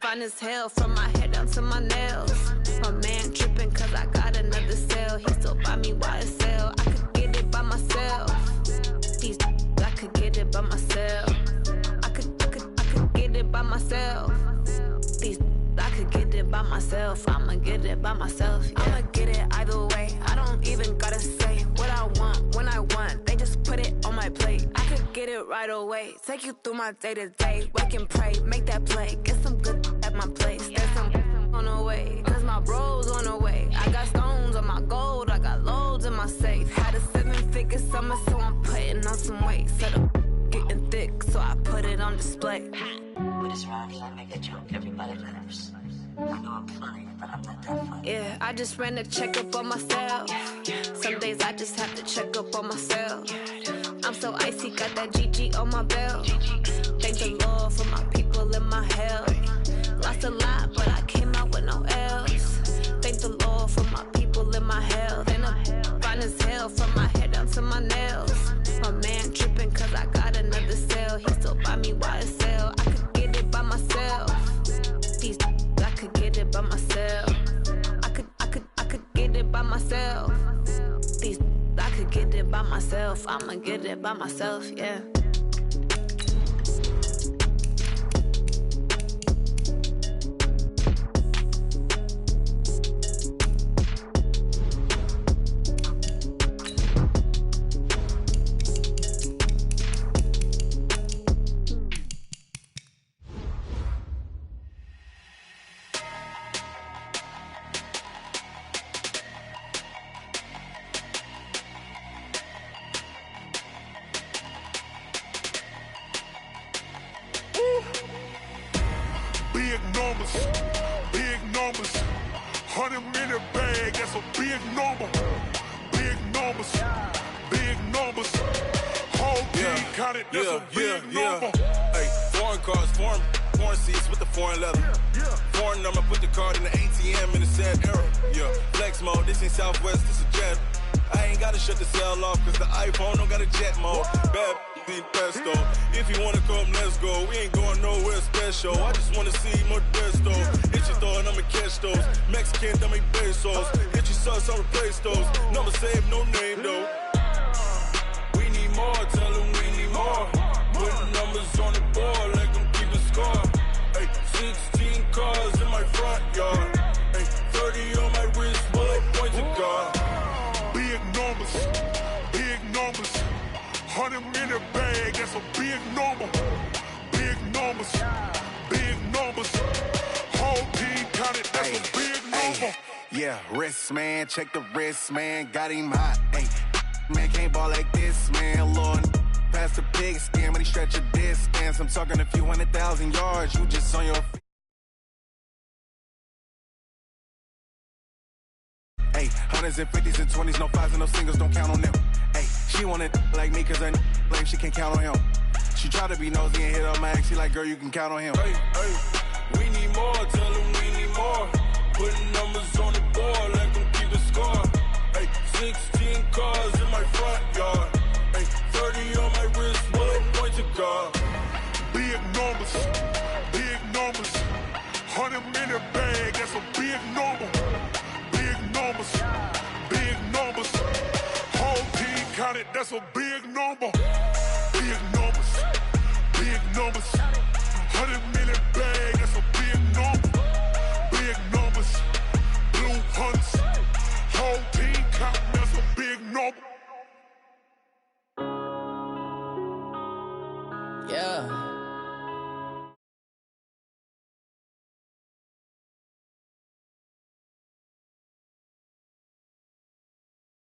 fine as hell, from my head down to my nails. My man tripping cause I got another sale. He still buy me YSL. I could get it by myself. These I could get it by myself. I could get it by myself. These I could get it by myself. I'ma get it by myself. Yeah. I'ma get it either way. I don't even gotta say what I want when I want. They just put it on my plate. I could get it right away. Take you through my day to day. Wake and pray, make that play. Get some good at my place. There's some on the way. Cause my bros on the way. I got stones on my gold. I got loads in my safe. Had a 7-figure summer, so I'm putting on some weight. Set up getting thick, so I put it on display. With this rhyme, I make a joke, everybody laughs. I know I'm funny, but I'm not that funny. Yeah, I just ran a checkup on myself. Some days I just have to check up on myself. I'm so icy, got that GG on my belt. Thank the Lord for my people in my health. Lost a lot, but I came out with no L's. Thank the Lord for my people in my health. And I'm fine as hell, from my head down to my nails. My man tripping cause I got another sale. He still buy me YSL. I could get it by myself. These I could get it by myself. I could get it by myself. These I could get it by myself. I'ma get it by myself, yeah. Big numbers, 100 minute bag, that's a big number. Big numbers, whole team counted, that's a big number. Hey, foreign cars, foreign seats with the foreign leather. Foreign number, put the card in the ATM in the sad era. Yeah, flex mode, this ain't Southwest, this a jet. I ain't gotta shut the cell off, cause the iPhone don't got a jet mode. Bad pesto. If you wanna come, let's go. We ain't going nowhere special. I just wanna see more pesto. Hit your thought, I'ma catch those. Mexican, dame pesos. Hit your sauce, I'll replace those. Number saved, no name though. We need more, tell them we need more. Putting numbers on the board, like them keep a score. Hey, 16 cars in my front yard. Hey, 30 on my wrist, bullet point to God. Big numbers, 100 minute bag, that's a big number. Big numbers, whole team counted, that's a big number. Yeah, wrist man, check the wrist man, got him hot. Ay, man can't ball like this, man. Lord, past the pig skin, but he stretch a distance. I'm talking a few 100,000 yards, you just on your feet. Hey, hundreds and 50s and 20s, no fives and no singles, don't count on them. Hey, she wanted like me cause her like she can't count on him. She tried to be nosy and hit on my ex, she like, girl, you can count on him. Hey, we need more, tell them we need more. Putting numbers on the board, like them keep a score. Hey, 16 cars in my front yard. Hey, 30 on my wrist, bullet point to God. Big numbers, 100 minute bag, that's a big number. Big numbers, whole team counted, that's a big number. Big numbers, 100 minute bag, that's a big number. Big numbers, blue hunts, whole team counting, that's a big number. Yeah.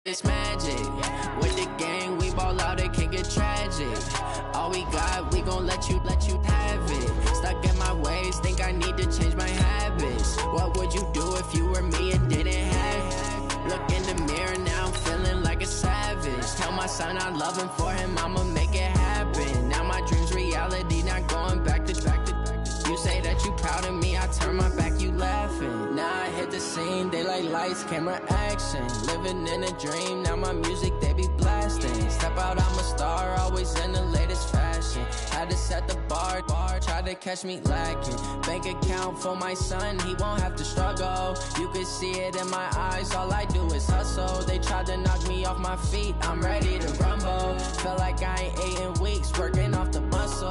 It's magic. With the gang, we ball out, it can get tragic. All we got, we gon' let you have it. Stuck in my ways, think I need to change my habits. What would you do if you were me and didn't have it? Look in the mirror, now I'm feeling like a savage. Tell my son I love him, for him I'ma make it happen. Now my dream's reality, not going back to. You say that you proud of me, I turn my back, you laughing. Now I hit the scene, they like lights, camera, action. Living in a dream, now my music, they be blasting. Step out, I'm a star, always in the latest fashion. Had to ice at the bar, try to catch me lacking. Bank account for my son, he won't have to struggle. You can see it in my eyes, all I do is hustle. They tried to knock me off my feet, I'm ready to rumble. Feel like I ain't ate in weeks, working off the muscle.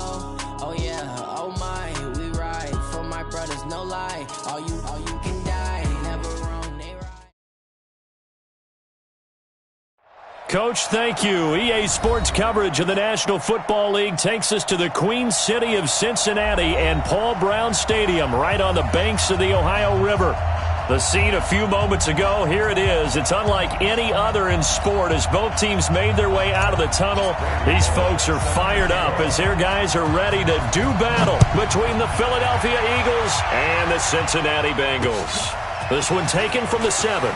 Oh yeah, oh my, we ride for my brothers, no lie. All you can die, never wrong, they right. Coach, thank you. EA Sports coverage of the National Football League takes us to the Queen City of Cincinnati and Paul Brown Stadium right on the banks of the Ohio River. The scene a few moments ago, here it is. It's unlike any other in sport as both teams made their way out of the tunnel. These folks are fired up as their guys are ready to do battle between the Philadelphia Eagles and the Cincinnati Bengals. This one taken from the 7.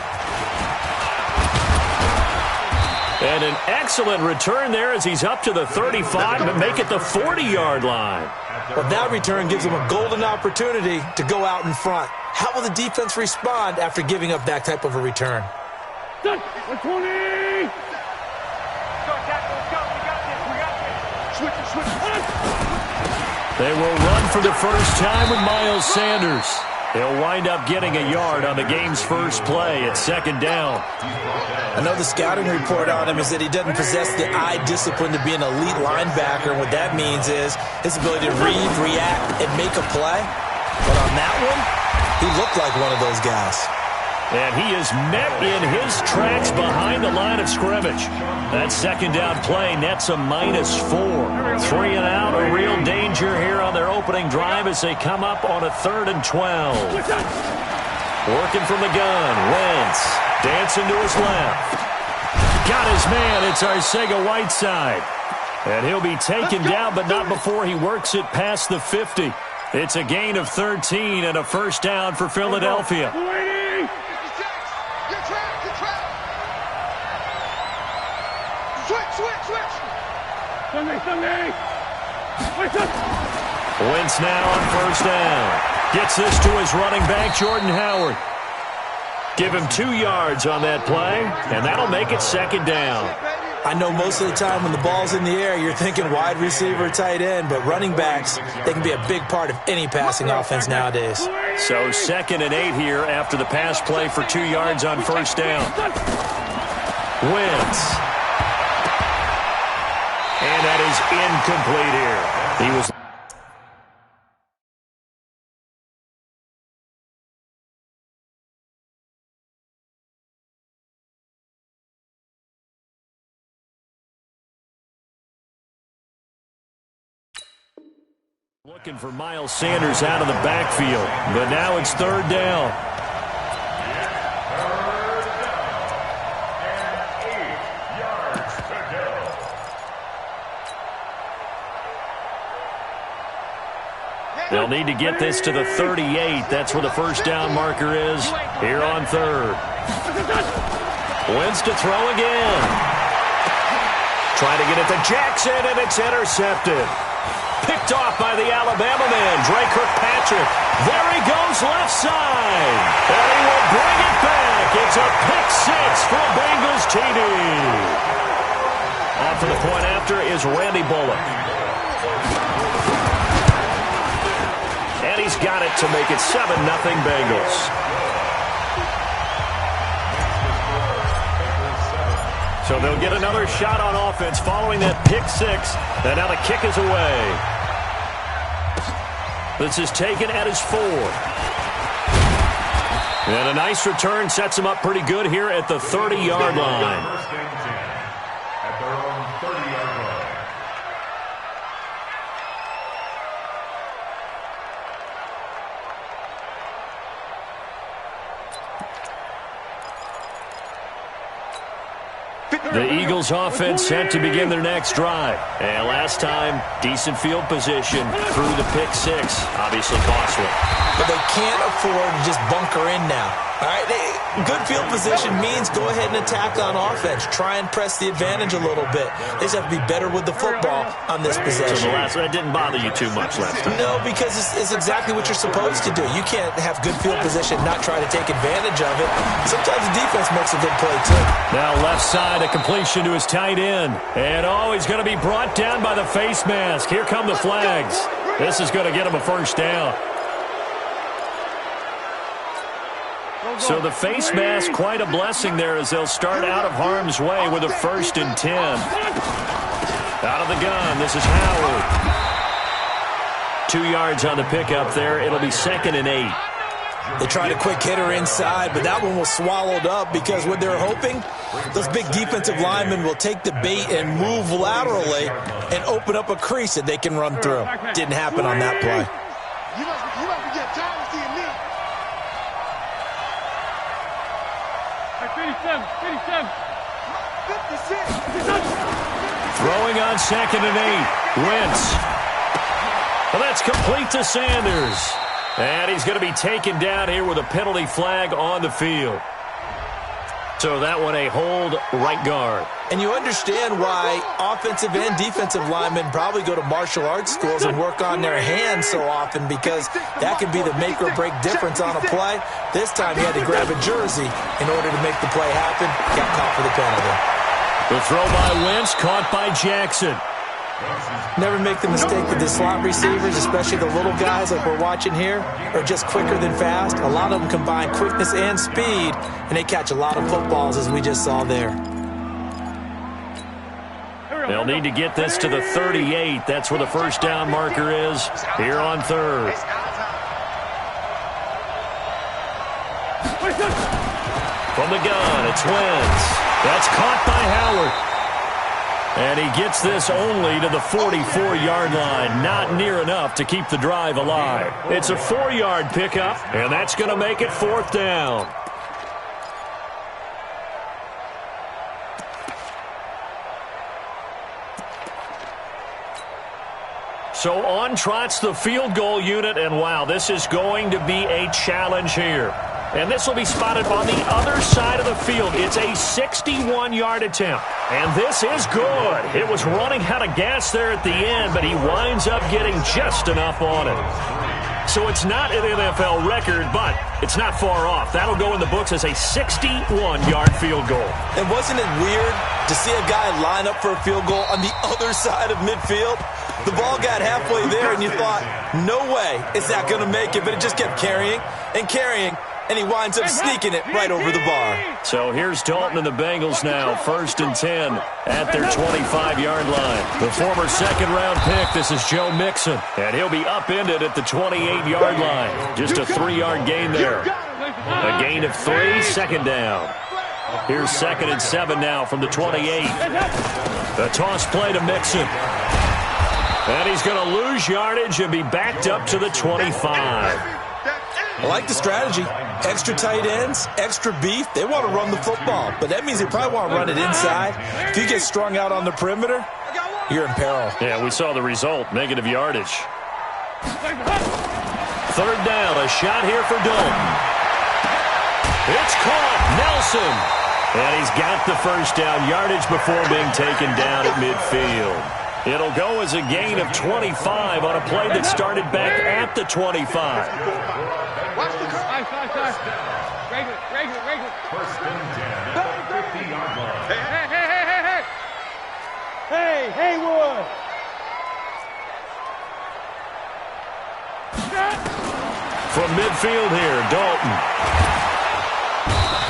And an excellent return there as he's up to the 35 but make it the 40-yard line. Well, that return gives him a golden opportunity to go out in front. How will the defense respond after giving up that type of a return? 20! They will run for the first time with Miles Sanders. He'll wind up getting a yard on the game's first play at 2nd down. I know the scouting report on him is that he doesn't possess the eye discipline to be an elite linebacker. And what that means is his ability to read, react, and make a play. But on that one, he looked like one of those guys. And he is met in his tracks behind the line of scrimmage. That 2nd down play nets a -4. 3 and out, a real danger here on their opening drive as they come up on a 3rd and 12. Working from the gun, Wentz dancing to his left. Got his man, it's Arcega-Whiteside. And he'll be taken down, but not before he works it past the 50. It's a gain of 13 and a first down for Philadelphia. Wentz now on first down. Gets this to his running back, Jordan Howard. Give him 2 yards on that play, and that'll make it 2nd down. I know most of the time when the ball's in the air, you're thinking wide receiver, tight end, but running backs, they can be a big part of any passing offense nowadays. So 2nd and 8 here after the pass play for 2 yards on first down. Wentz. And that is incomplete here. He was looking for Miles Sanders out of the backfield, but now it's 3rd down. They'll need to get this to the 38. That's where the first down marker is here on 3rd. Wentz to throw again. Trying to get it to Jackson, and it's intercepted. Picked off by the Alabama man, Dre Kirkpatrick. There he goes left side. And he will bring it back. It's a pick 6 for a Bengals TD. On for the point after is Randy Bullock. And he's got it to make it 7-0 Bengals. So they'll get another shot on offense following that pick 6. And now the kick is away. This is taken at his 4. And a nice return sets him up pretty good here at the 30-yard line. At their own 30-yard line. The Eagles offense set to begin their next drive. And last time, decent field position through the pick 6. Obviously costly. But they can't afford to just bunker in now. All right, Good field position means go ahead and attack on offense. Try and press the advantage a little bit. They just have to be better with the football on this possession. So that didn't bother you too much last time? No, because it's exactly what you're supposed to do. You can't have good field position, not try to take advantage of it. Sometimes the defense makes a good play, too. Now left side, a completion to his tight end. And he's going to be brought down by the face mask. Here come the flags. This is going to get him a first down. So the face mask, quite a blessing there as they'll start out of harm's way with a 1st and 10. Out of the gun, this is Howard. 2 yards on the pickup there. It'll be 2nd and 8. They tried a quick hitter inside, but that one was swallowed up because what they're hoping, those big defensive linemen will take the bait and move laterally and open up a crease that they can run through. Didn't happen on that play. You must be getting tired of seeing me. 57. 56. Throwing on 2nd and 8. Wentz. Well, that's complete to Sanders. And he's going to be taken down here with a penalty flag on the field. So that one a hold right guard. And you understand why offensive and defensive linemen probably go to martial arts schools and work on their hands so often, because that can be the make or break difference on a play. This time he had to grab a jersey in order to make the play happen. Got caught for the penalty. The throw by Wentz, caught by Jackson. Never make the mistake that the slot receivers, especially the little guys like we're watching here, are just quicker than fast. A lot of them combine quickness and speed, and they catch a lot of footballs, as we just saw there. They'll need to get this to the 38. That's where the first down marker is here on 3rd. From the gun, it's Wentz. That's caught by Howard. And he gets this only to the 44-yard line. Not near enough to keep the drive alive. It's a 4-yard pickup, and that's going to make it 4th down. So on trots the field goal unit, and wow, this is going to be a challenge here. And this will be spotted on the other side of the field. It's a 61-yard attempt. And this is good. It was running out of gas there at the end, but he winds up getting just enough on it. So it's not an NFL record, but it's not far off. That'll go in the books as a 61-yard field goal. And wasn't it weird to see a guy line up for a field goal on the other side of midfield? The ball got halfway there, and you thought, no way is that going to make it, but it just kept carrying and carrying. And he winds up sneaking it right over the bar. So here's Dalton and the Bengals now, 1st and 10 at their 25-yard line. The former second-round pick, this is Joe Mixon. And he'll be upended at the 28-yard line. Just a 3-yard gain there. A gain of 3, 2nd down. Here's 2nd and 7 now from the 28. The toss play to Mixon. And he's going to lose yardage and be backed up to the 25. I like the strategy. Extra tight ends, extra beef. They want to run the football, but that means they probably want to run it inside. If you get strung out on the perimeter, you're in peril. Yeah, we saw the result, negative yardage. 3rd down, a shot here for Dalton. It's caught, Nelson. And he's got the first down, yardage before being taken down at midfield. It'll go as a gain of 25 on a play that started back at the 25. Hey, Haywood! From midfield here, Dalton.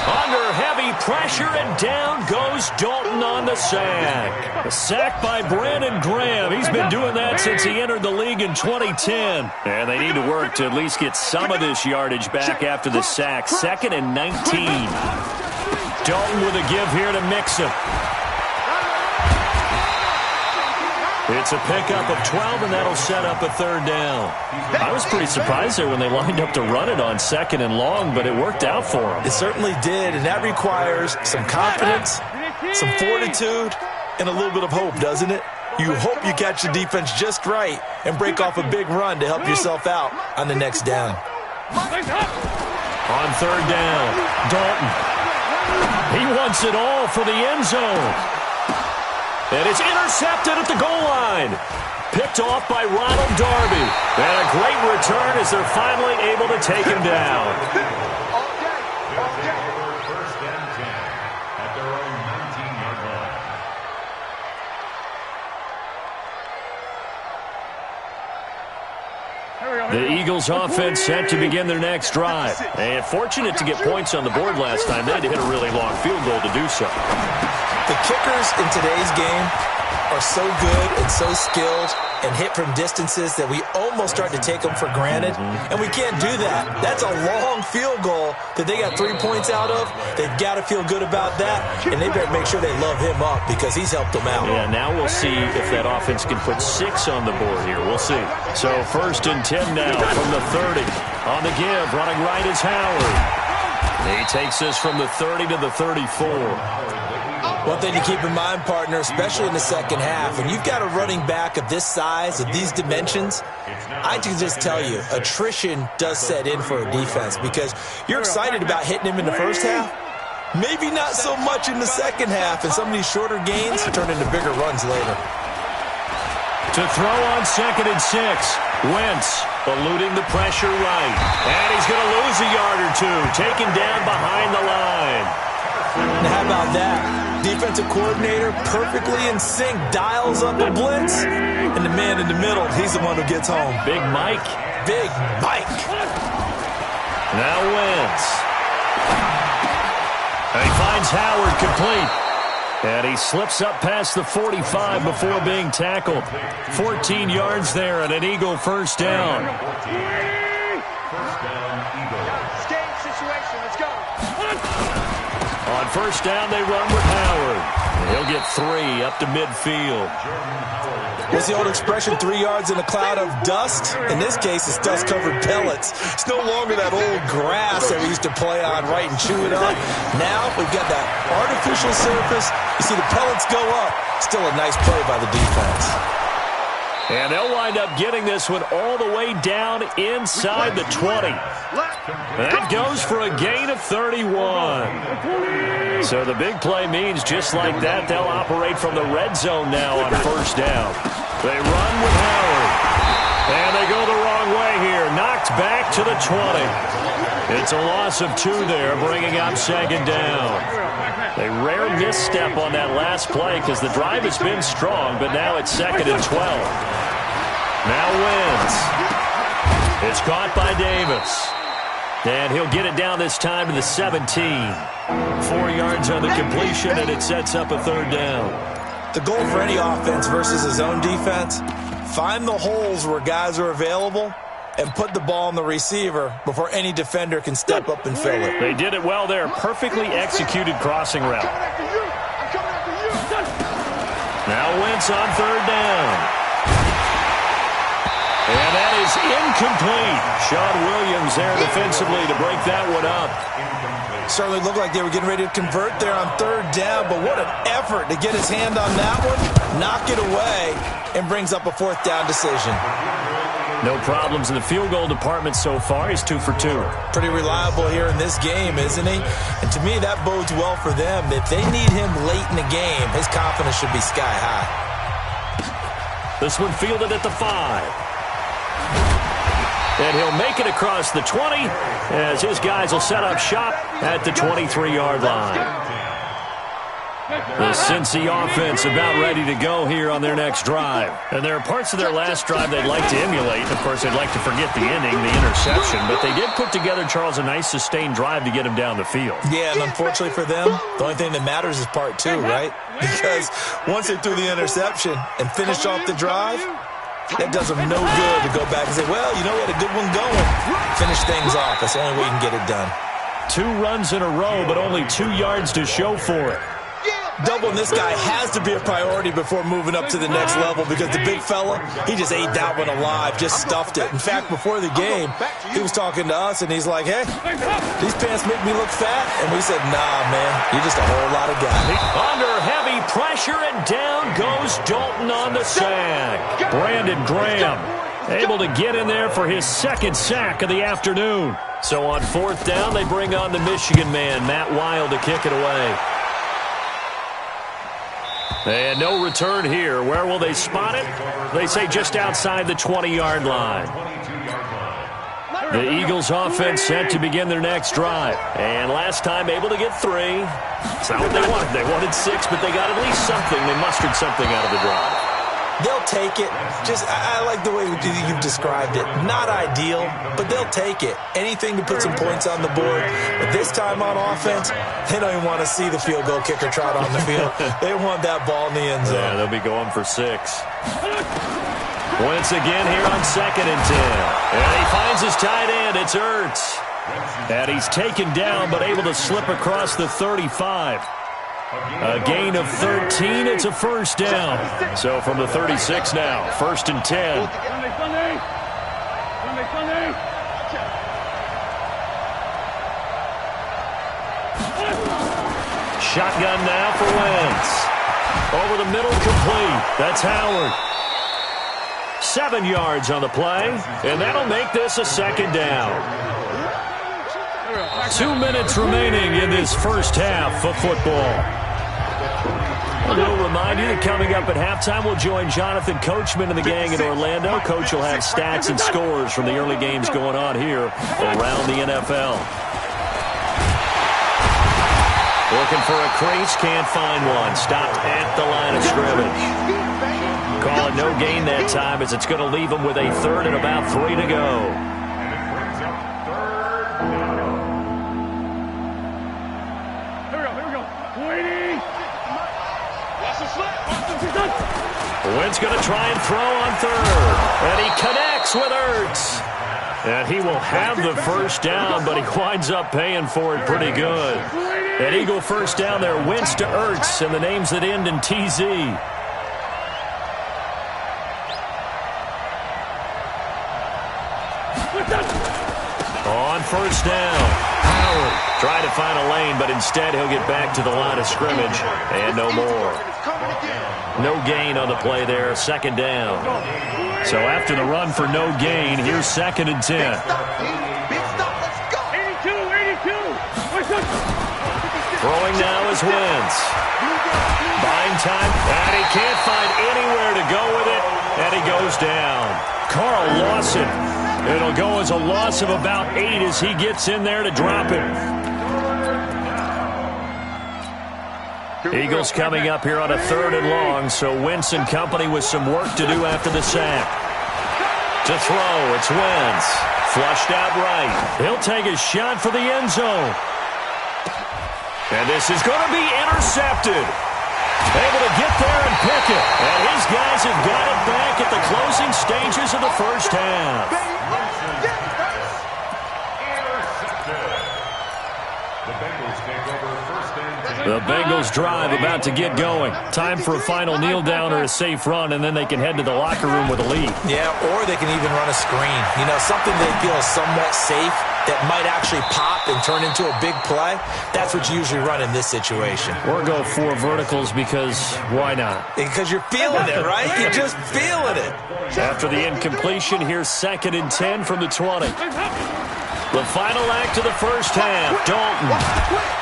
Under heavy pressure, and down goes Dalton on the sack. A sack by Brandon Graham. He's been doing that since he entered the league in 2010. And they need to work to at least get some of this yardage back after the sack. 2nd and 19. Dalton with a give here to Mixon. It's a pickup of 12, and that'll set up a 3rd down. I was pretty surprised there when they lined up to run it on 2nd and long, but it worked out for them. It certainly did, and that requires some confidence, some fortitude, and a little bit of hope, doesn't it? You hope you catch the defense just right and break off a big run to help yourself out on the next down. On third down, Dalton. He wants it all for the end zone. And it's intercepted at the goal line. Picked off by Ronald Darby. And a great return as they're finally able to take him down. First and 10 at their own 19-yard line. The Eagles offense set to begin their next drive. And fortunate to get points on the board last time. They had to hit a really long field goal to do so. The kickers in today's game are so good and so skilled and hit from distances that we almost start to take them for granted. And we can't do that. That's a long field goal that they got 3 points out of. They've got to feel good about that, and they better make sure they love him up because he's helped them out. Yeah, now we'll see if that offense can put 6 on the board here. We'll see. So 1st and 10 now from the 30. On the give, running right is Howard. He takes this from the 30 to the 34. One thing to keep in mind, partner, especially in the second half, when you've got a running back of this size, of these dimensions, I can just tell you, attrition does set in for a defense because you're excited about hitting him in the first half. Maybe not so much in the second half, and some of these shorter gains turn into bigger runs later. To throw on 2nd and 6, Wentz eluding the pressure right. And he's going to lose a yard or two, taken down behind the line. Now, how about that? Defensive coordinator perfectly in sync, dials up a blitz, and the man in the middle, he's the one who gets home. Big Mike. Big Mike. Now Wentz. And he finds Howard complete. And he slips up past the 45 before being tackled. 14 yards there and an Eagle first down. Escape situation. Let's go. On first down, they run with Howard. And he'll get 3 up to midfield. What's the old expression, 3 yards in a cloud of dust? In this case, it's dust-covered pellets. It's no longer that old grass that we used to play on, right, and chew it up. Now we've got that artificial surface. You see the pellets go up. Still a nice play by the defense. And they'll wind up getting this one all the way down inside the 20. That goes for a gain of 31. So the big play means just like that, they'll operate from the red zone now on first down. They run with Howard. And they go the wrong way here. Knocked back to the 20. It's a loss of 2 there, bringing up 2nd down. A rare misstep on that last play because the drive has been strong, but now it's 2nd and 12. Now Wentz. It's caught by Davis. And he'll get it down this time to the 17. 4 yards on the completion, and it sets up a 3rd down. The goal for any offense versus his own defense, find the holes where guys are available and put the ball on the receiver before any defender can step up and fill it. They did it well there. Perfectly executed crossing route. Now Wentz on 3rd down. And that is incomplete. Sean Williams there defensively to break that one up. Certainly looked like they were getting ready to convert there on 3rd down, but what an effort to get his hand on that one, knock it away, and brings up a 4th down decision. No problems in the field goal department so far. He's 2 for 2. Pretty reliable here in this game, isn't he? And to me, that bodes well for them. If they need him late in the game, his confidence should be sky high. This one fielded at the 5. And he'll make it across the 20 as his guys will set up shop at the 23-yard line. The Cincy offense about ready to go here on their next drive. And there are parts of their last drive they'd like to emulate. Of course, they'd like to forget the inning, the interception. But they did put together, Charles, a nice sustained drive to get him down the field. Yeah, and unfortunately for them, the only thing that matters is part 2, right? Because once they threw the interception and finished off the drive, that does them no good to go back and say, well, you know, we had a good one going. Finish things off. That's the only way you can get it done. 2 runs in a row, but only 2 yards to show for it. Doubling this guy has to be a priority before moving up to the next level because the big fella, he just ate that one alive, just stuffed it. In fact, before the game, he was talking to us, and he's like, hey, these pants make me look fat. And we said, nah, man, you're just a whole lot of guy. Under heavy pressure, and down goes Dalton on the sack. Brandon Graham Able to get in there for his second sack of the afternoon. So on fourth down, they bring on the Michigan man, Matt Wild, to kick it away. And no return here. Where will they spot it? They say just outside the 20-yard line. The Eagles offense set to begin their next drive. And last time able to get 3. It's not what they wanted. They wanted 6, but they got at least something. They mustered something out of the drive. They'll take it. I like the way you've described it. Not ideal, but they'll take it. Anything to put some points on the board. But this time on offense, they don't even want to see the field goal kicker trot on the field. They want that ball in the end zone. Yeah, they'll be going for 6. Once again here on 2nd and 10. And he finds his tight end. It's Ertz. And he's taken down, but able to slip across the 35. A gain of 13. It's a first down. So from the 36 now, 1st and 10. Shotgun now for Wentz. Over the middle, complete. That's Howard. 7 yards on the play, and that'll make this a second down. 2 minutes remaining in this first half of football. We'll remind you that coming up at halftime, we'll join Jonathan Coachman and the gang in Orlando. Coach will have stats and scores from the early games going on here around the NFL. Looking for a crease, can't find one. Stopped at the line of scrimmage. Call it no gain that time as it's going to leave them with a 3rd and about 3 to go. Wentz going to try and throw on 3rd. And he connects with Ertz. And he will have the first down, but he winds up paying for it pretty good. An Eagle first down there. Wentz to Ertz, and the names that end in TZ. On first down, Howard tried to find a lane, but instead he'll get back to the line of scrimmage, and no more. No gain on the play there, 2nd down. So after the run for no gain, here's 2nd and 10. Throwing now is Wentz. Buying time, and he can't find anywhere to go with it, and he goes down. Carl Lawson. It'll go as a loss of about 8 as he gets in there to drop it. Eagles coming up here on a 3rd and long, so Wentz and company with some work to do after the sack. To throw, it's Wentz. Flushed out right. He'll take a shot for the end zone. And this is going to be intercepted. Able to get there and pick it. And his guys have got it back at the closing stages of the first half. The Bengals drive about to get going. Time for a final kneel down or a safe run, and then they can head to the locker room with a lead. Yeah, or they can even run a screen. You know, something they feel is somewhat safe that might actually pop and turn into a big play. That's what you usually run in this situation. Or go 4 verticals because why not? Because you're feeling it, right? You're just feeling it. After the incompletion, here's 2nd and 10 from the 20. The final act of the first half, Dalton.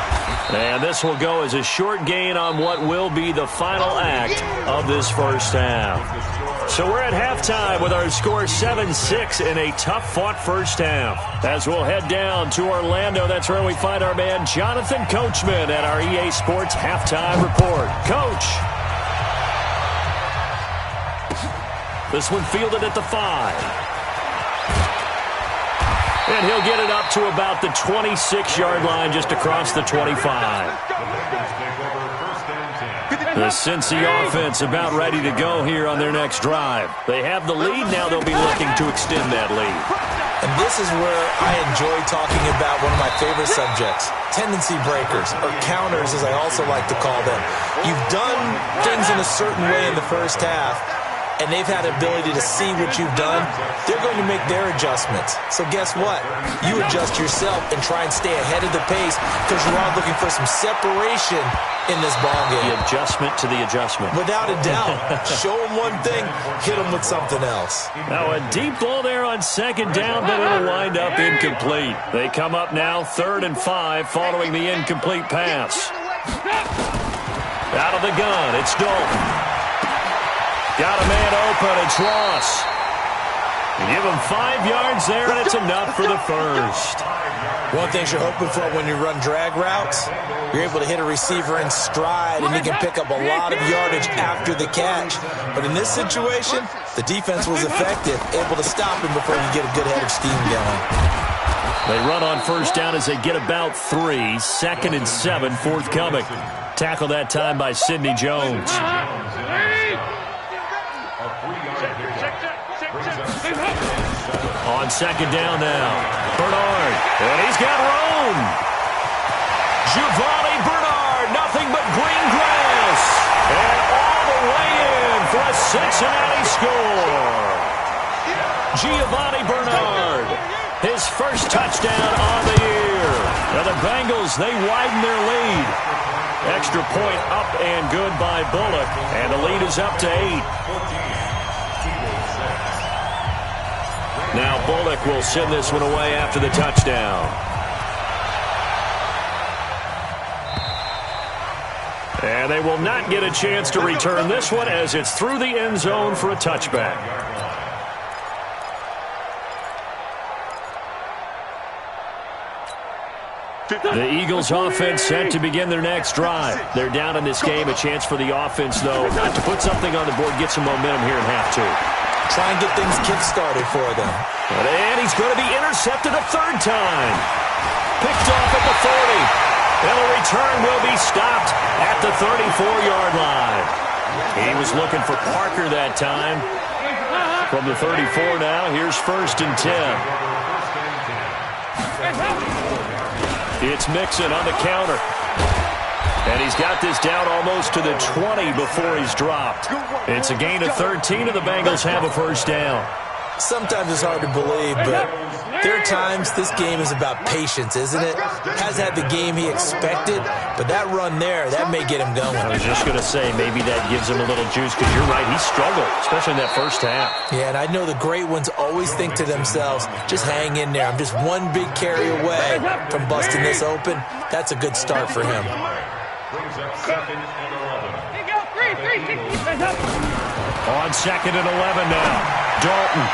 And this will go as a short gain on what will be the final act of this first half. So we're at halftime with our score 7-6 in a tough-fought first half. As we'll head down to Orlando, that's where we find our man Jonathan Coachman at our EA Sports Halftime Report. Coach. This one fielded at the 5. And he'll get it up to about the 26-yard line just across the 25. The Cincy offense about ready to go here on their next drive. They have the lead. Now they'll be looking to extend that lead. And this is where I enjoy talking about one of my favorite subjects, tendency breakers, or counters as I also like to call them. You've done things in a certain way in the first half, and they've had the ability to see what you've done, they're going to make their adjustments. So guess what? You adjust yourself and try and stay ahead of the pace because you are looking for some separation in this ball game. The adjustment to the adjustment. Without a doubt. Show them one thing, hit them with something else. Now a deep ball there on second down, but it'll wind up incomplete. They come up now 3rd and 5 following the incomplete pass. Out of the gun, it's Dalton. Got a man open, it's Ross. Give him 5 yards there, and it's enough for the first. One thing you're hoping for when you run drag routes, you're able to hit a receiver in stride, and he can pick up a lot of yardage after the catch. But in this situation, the defense was effective, able to stop him before you get a good head of steam going. They run on first down as they get about 3. 2nd and 7 forthcoming. Tackle that time by Sidney Jones. On second down now, Bernard, and he's got room. Giovanni Bernard, nothing but green grass, and all the way in for a Cincinnati score. Giovanni Bernard, his first touchdown on the year. Now the Bengals, they widen their lead. Extra point up and good by Bullock, and the lead is up to 8. Now Bullock will send this one away after the touchdown. And they will not get a chance to return this one as it's through the end zone for a touchback. The Eagles offense set to begin their next drive. They're down in this game. A chance for the offense, though, not to put something on the board, get some momentum here in half 2. Try and get things kick-started for them. And he's going to be intercepted a 3rd time. Picked off at the 30. And the return will be stopped at the 34-yard line. He was looking for Parker that time. From the 34 now, here's 1st and 10. It's Mixon on the counter. And he's got this down almost to the 20 before he's dropped. It's a gain of 13, and the Bengals have a first down. Sometimes it's hard to believe, but there are times this game is about patience, isn't it? Has had the game he expected, but that run there, that may get him going. I was just going to say, maybe that gives him a little juice, because you're right, he struggled, especially in that first half. Yeah, and I know the great ones always think to themselves, just hang in there. I'm just one big carry away from busting this open. That's a good start for him. On 2nd and 11 now, Dalton.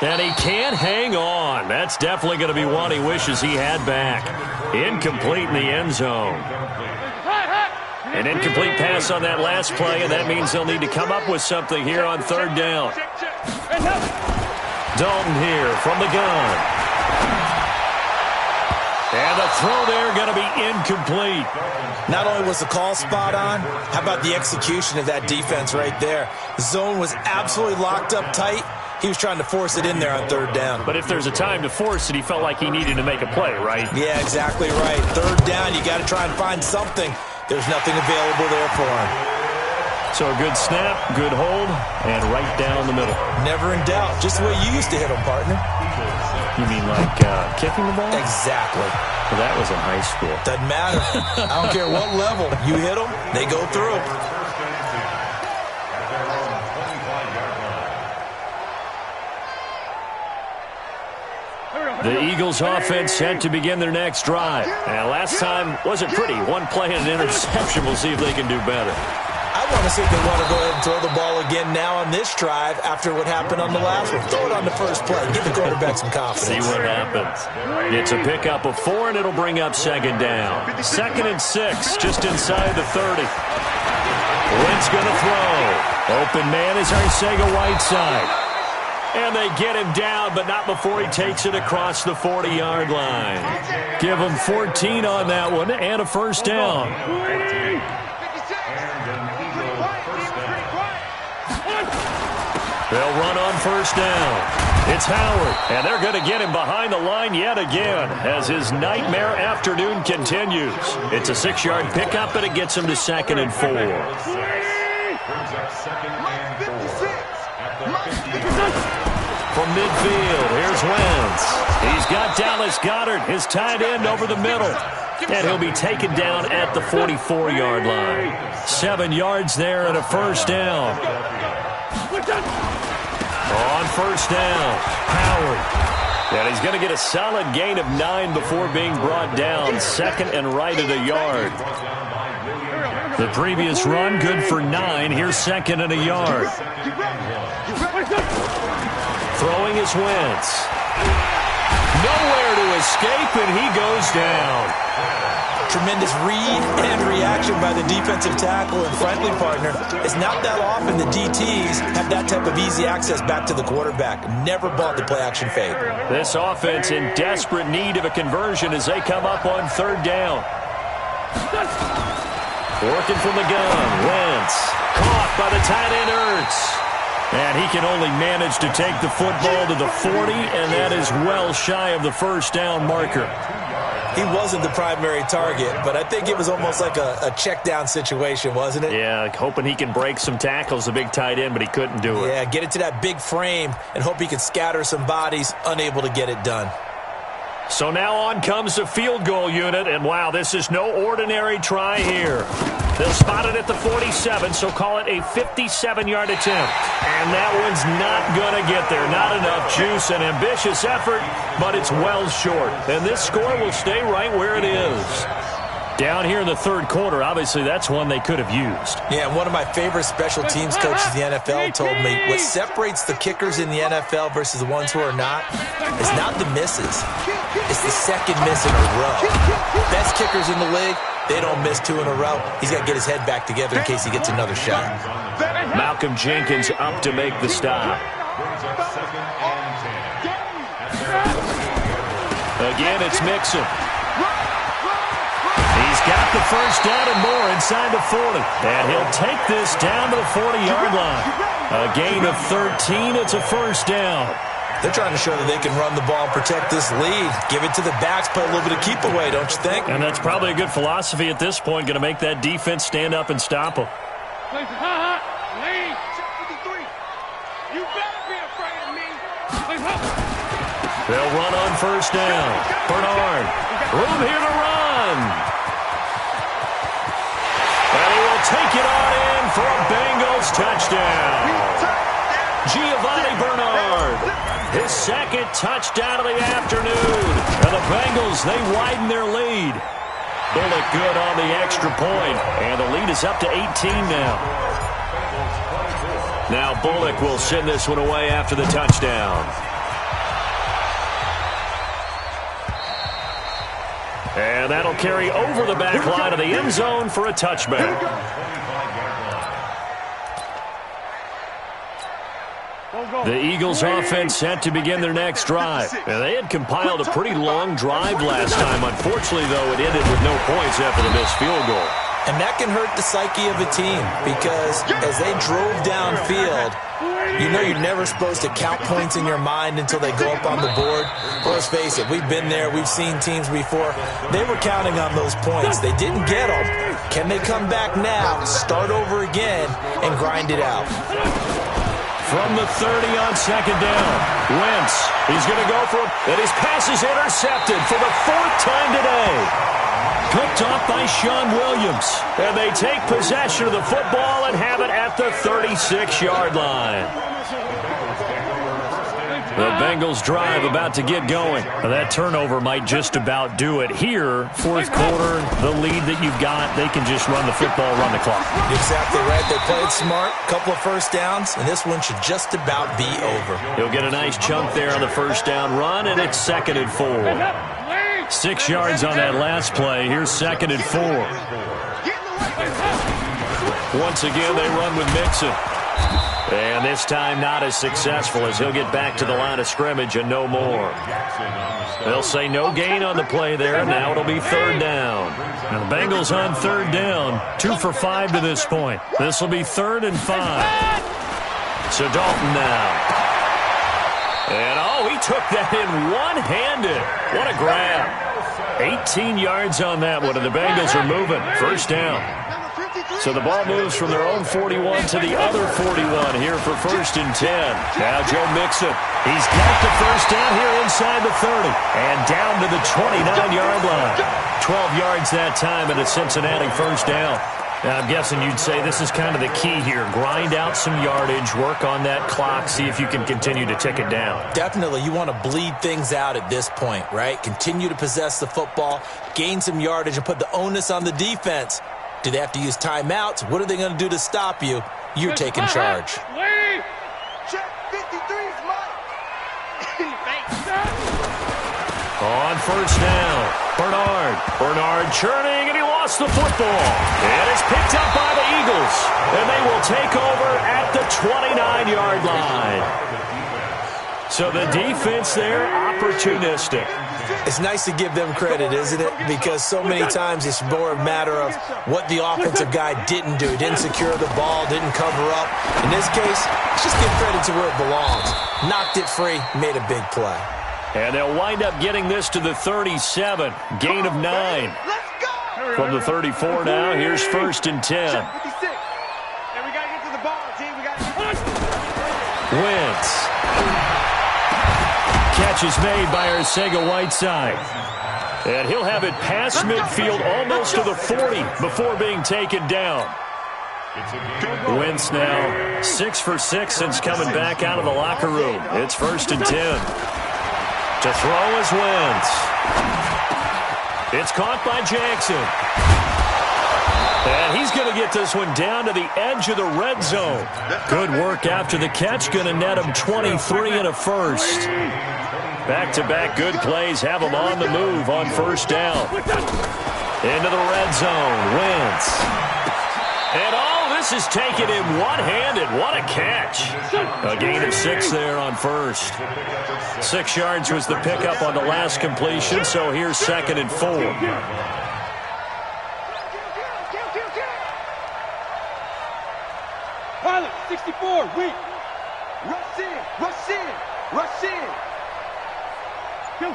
And he can't hang on. That's definitely going to be one he wishes he had back. Incomplete in the end zone. An incomplete pass on that last play, and that means they'll need to come up with something here on 3rd down. Dalton here from the gun. And the throw there going to be incomplete. Not only was the call spot on, how about the execution of that defense right there? The zone was absolutely locked up tight. He was trying to force it in there on 3rd down. But if there's a time to force it, he felt like he needed to make a play, right? Yeah, exactly right. 3rd down, you got to try and find something. There's nothing available there for him. So a good snap, good hold, and right down the middle. Never in doubt. Just the way you used to hit them, partner. You mean like kicking the ball? Exactly. Well, that was in high school. Doesn't matter. I don't care what level. You hit them, they go through. The Eagles offense set to begin their next drive. And last time wasn't pretty. One play and an interception. We'll see if they can do better. I want to see if they want to go ahead and throw the ball again now on this drive after what happened on the last one. Throw it on the first play. Give the quarterback some confidence. See what happens. It's a pickup of 4, and it'll bring up 2nd down. 2nd and 6, just inside the 30. Wentz going to throw. Open man is Arcega-Whiteside. And they get him down, but not before he takes it across the 40-yard line. Give him 14 on that one and a first down. They'll run on first down. It's Howard, and they're going to get him behind the line yet again as his nightmare afternoon continues. It's a 6-yard pickup, and it gets him to 2nd and 4. Brings up 2nd and from midfield. Here's Wentz. He's got Dallas Goedert, his tight end, over the middle. And he'll be taken down at the 44-yard line. 7 yards there and a first down. On first down, Howard. And he's going to get a solid gain of 9 before being brought down. Second and right at a yard. The previous run, good for 9. Here's second and a yard. Throwing is Wentz. Nowhere to escape, and he goes down. Tremendous read and reaction by the defensive tackle. And frankly, partner, it's not that often the DTs have that type of easy access back to the quarterback. Never bought the play-action fade. This offense in desperate need of a conversion as they come up on third down. Working from the gun, Wentz. Caught by the tight end, Ertz. And he can only manage to take the football to the 40, and that is well shy of the first down marker. He wasn't the primary target, but I think it was almost like a check-down situation, wasn't it? Yeah, hoping he can break some tackles, the big tight end, but he couldn't do it. Yeah, get it to that big frame and hope he can scatter some bodies, unable to get it done. So now on comes the field goal unit, and wow, this is no ordinary try here. They'll spot it at the 47, so call it a 57-yard attempt. And that one's not going to get there. Not enough juice, an ambitious effort, but it's well short. And this score will stay right where it is. Down here in the third quarter, obviously that's one they could have used. Yeah, and one of my favorite special teams coaches in the NFL told me what separates the kickers in the NFL versus the ones who are not is not the misses. It's the second miss in a row. Best kickers in the league, they don't miss 2 in a row. He's got to get his head back together in case he gets another shot. Malcolm Jenkins up to make the stop. Again, it's Mixon. He's got the first down and more inside the 40. And he'll take this down to the 40-yard line. A gain of 13. It's a first down. They're trying to show that they can run the ball and protect this lead. Give it to the backs, play a little bit of keep away, don't you think? And that's probably a good philosophy at this point, going to make that defense stand up and stop them. They'll run on first down. Bernard, room here to run. And he will take it on in for a Bengals touchdown. Giovanni Bernard, his second touchdown of the afternoon. And the Bengals, they widen their lead. Bullock good on the extra point, and the lead is up to 18 now. Now Bullock will send this one away after the touchdown. And that'll carry over the back line of the end zone for a touchback. The Eagles offense set to begin their next drive. And they had compiled a pretty long drive last time. Unfortunately, though, it ended with no points after the missed field goal. And that can hurt the psyche of a team because as they drove downfield, you know you're never supposed to count points in your mind until they go up on the board. Well, let's face it, we've been there. We've seen teams before. They were counting on those points. They didn't get them. Can they come back now, start over again, and grind it out? From the 30 on second down, Wentz, he's going to go for it, and his pass is intercepted for the 4th time today. Picked off by Sean Williams, and they take possession of the football and have it at the 36-yard line. The Bengals drive about to get going. That turnover might just about do it. Here, fourth quarter, the lead that you've got, they can just run the football, run the clock. Exactly right. They played smart, couple of first downs, and this one should just about be over. He'll get a nice chunk there on the first down run, and it's 2nd and 4. 6 yards on that last play. Here's 2nd and 4. Once again, they run with Mixon. And this time not as successful as he'll get back to the line of scrimmage and no more. They'll say no gain on the play there. Now it'll be 3rd down. And the Bengals on 3rd down. 2 for 5 to this point. This will be 3rd and 5. So Dalton now. And he took that in one-handed. What a grab. 18 yards on that one, and the Bengals are moving. First down. So the ball moves from their own 41 to the other 41 here for 1st and 10. Now Joe Mixon. He's got the first down here inside the 30 and down to the 29-yard line. 12 yards that time and a Cincinnati first down. Now, I'm guessing you'd say this is kind of the key here. Grind out some yardage, work on that clock, see if you can continue to tick it down. Definitely. You want to bleed things out at this point, right? Continue to possess the football, gain some yardage, and put the onus on the defense. Do they have to use timeouts? What are they going to do to stop you? You're taking charge. Check 53's Mike. On first down, Bernard churning, and he lost the football. And it's picked up by the Eagles, and they will take over at the 29-yard line. So the defense there, opportunistic. It's nice to give them credit, isn't it? Because so many times it's more a matter of what the offensive guy didn't do. Didn't secure the ball, didn't cover up. In this case, just give credit to where it belongs. Knocked it free, made a big play. And they'll wind up getting this to the 37. Gain of 9. From the 34 now, here's 1st and 10. Wentz. Catch is made by Arcega-Whiteside. And he'll have it past midfield almost to the 40 before being taken down. Wentz now 6 for 6 since coming back out of the locker room. It's 1st and 10. To throw is Wentz. It's caught by Jackson. And he's going to get this one down to the edge of the red zone. Good work after the catch. Going to net him 23 and a first. Back-to-back good plays have him on the move on first down. Into the red zone. Wentz. And all this is taken in one-handed. What a catch. A gain of 6 there on first. 6 yards was the pickup on the last completion, so here's 2nd and 4. Pilot, 64, weak. Rush in, rush in, rush in.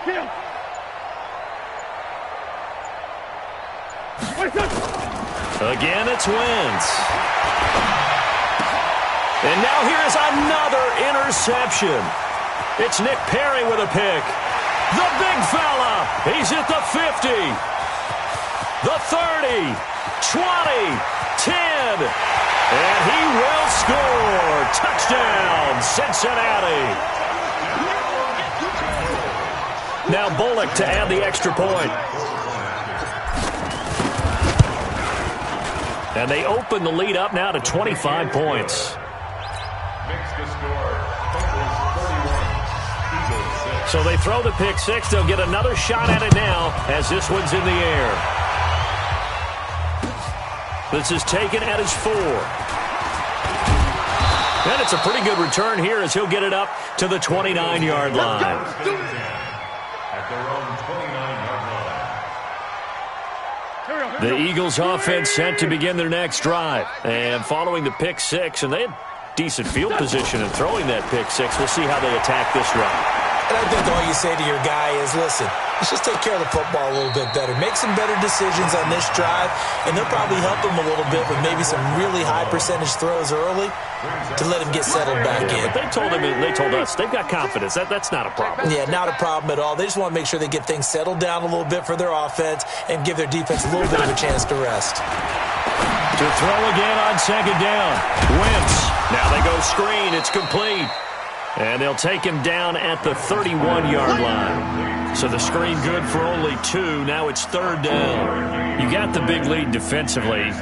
Kill. Again, it's Wentz. And now here is another interception. It's Nick Perry with a pick. The big fella. He's at the 50. The 30. 20. 10. And he will score. Touchdown, Cincinnati. Now Bullock to add the extra point. And they open the lead up now to 25 points. So they throw the pick 6. They'll get another shot at it now as this one's in the air. This is taken at his 4. And it's a pretty good return here as he'll get it up to the 29-yard line. At their own 29-yard line. The Eagles offense set to begin their next drive. And following the pick 6, and they had decent field position in throwing that pick 6. We'll see how they attack this run. And I think all you say to your guy is, listen, let's just take care of the football a little bit better. Make some better decisions on this drive, and they'll probably help him a little bit with maybe some really high percentage throws early to let him get settled back in. But they told us they've got confidence. That's not a problem. Yeah, not a problem at all. They just want to make sure they get things settled down a little bit for their offense and give their defense a little bit of a chance to rest. To throw again on 2nd down. Wentz. Now they go screen. It's complete. And they'll take him down at the 31-yard line. So the screen good for only 2. Now it's 3rd down. You got the big lead defensively.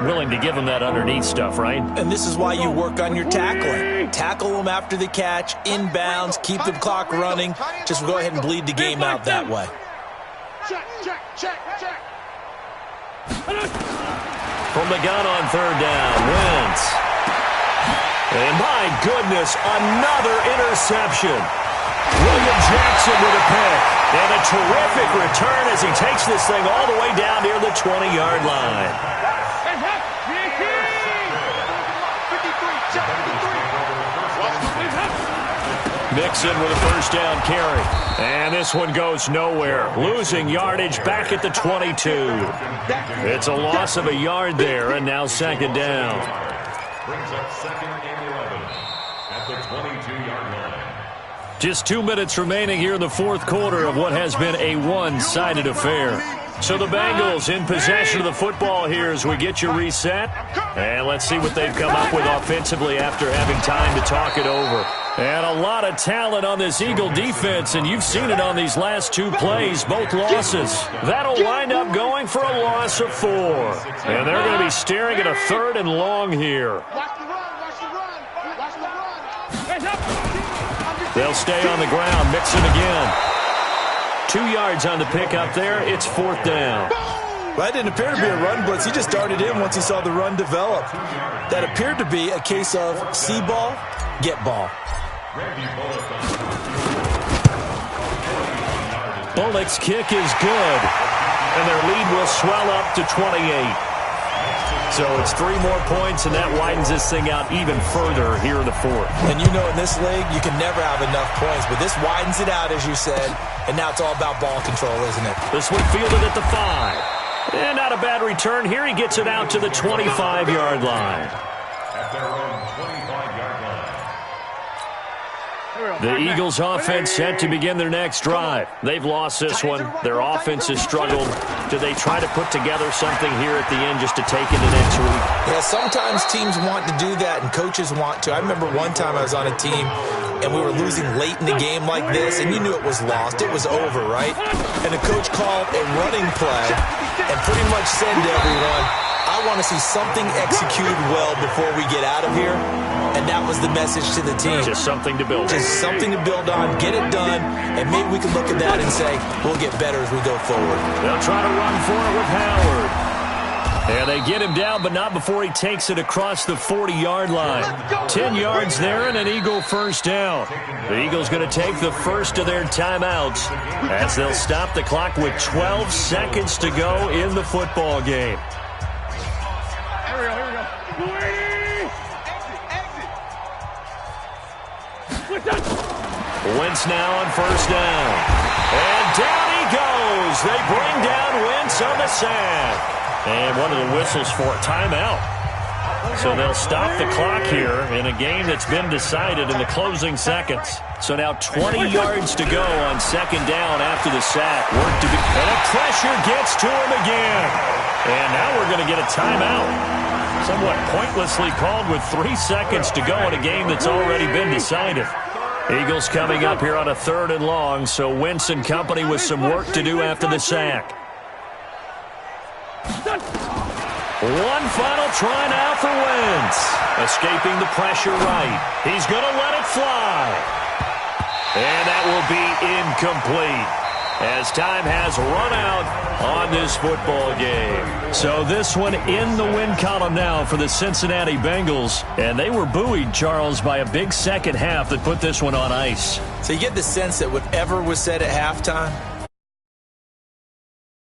Willing to give him that underneath stuff, right? And this is why you work on your tackling. Tackle them after the catch, inbounds, keep the clock running. Just go ahead and bleed the game out that way. Check. From the gun on 3rd down, Wentz. And my goodness, another interception. William Jackson with a pick. And a terrific return as he takes this thing all the way down near the 20-yard line. Mixon with a first down carry. And this one goes nowhere. Losing yardage back at the 22. It's a loss of a yard there, and now second down. Brings up second and 11 at the 22-yard line. Just 2 minutes remaining here in the fourth quarter of what has been a one-sided affair. So the Bengals in possession of the football here as we get you reset. And let's see what they've come up with offensively after having time to talk it over. And a lot of talent on this Eagle defense, and you've seen it on these last two plays, both losses. That'll wind up going for a loss of 4. And they're going to be staring at a 3rd and long here. They'll stay on the ground, Mixon again. 2 yards on the pickup there. It's 4th down. Well, that didn't appear to be a run blitz. He just darted in once he saw the run develop. That appeared to be a case of see ball, get ball. Bullock's kick is good, and their lead will swell up to 28. So it's 3 more points, and that widens this thing out even further here in the 4th. And you know in this league, you can never have enough points, but this widens it out, as you said, and now it's all about ball control, isn't it? This one fielded at the 5. And not a bad return here. He gets it out to the 25-yard line. At their own 25-yard line. The Eagles' offense set to begin their next drive. They've lost this one. Their offense has struggled. Do they try to put together something here at the end just to take into next week? Yeah, sometimes teams want to do that and coaches want to. I remember one time I was on a team and we were losing late in the game like this, and you knew it was lost. It was over, right? And the coach called a running play and pretty much said to everyone, I want to see something executed well before we get out of here. And that was the message to the team. Just something to build on. Just something to build on, get it done, and maybe we can look at that and say, we'll get better as we go forward. They'll try to run for it with Howard. And they get him down, but not before he takes it across the 40-yard line. 10 yards there and an Eagle first down. The Eagles going to take the first of their timeouts as they'll stop the clock with 12 seconds to go in the football game. Here we go. Wentz now on first down. And down he goes. They bring down Wentz on the sack. And one of the whistles for a timeout. So they'll stop the clock here in a game that's been decided in the closing seconds. So now 20 yards to go on second down after the sack. Work to be. And the pressure gets to him again. And now we're going to get a timeout. Somewhat pointlessly called with 3 seconds to go in a game that's already been decided. Eagles coming up here on a 3rd and long, so Wentz and company with some work to do after the sack. One final try now for Wentz. Escaping the pressure right. He's going to let it fly. And that will be incomplete as time has run out on this football game. So this one in the win column now for the Cincinnati Bengals. And they were buoyed, Charles, by a big second half that put this one on ice. So you get the sense that whatever was said at halftime,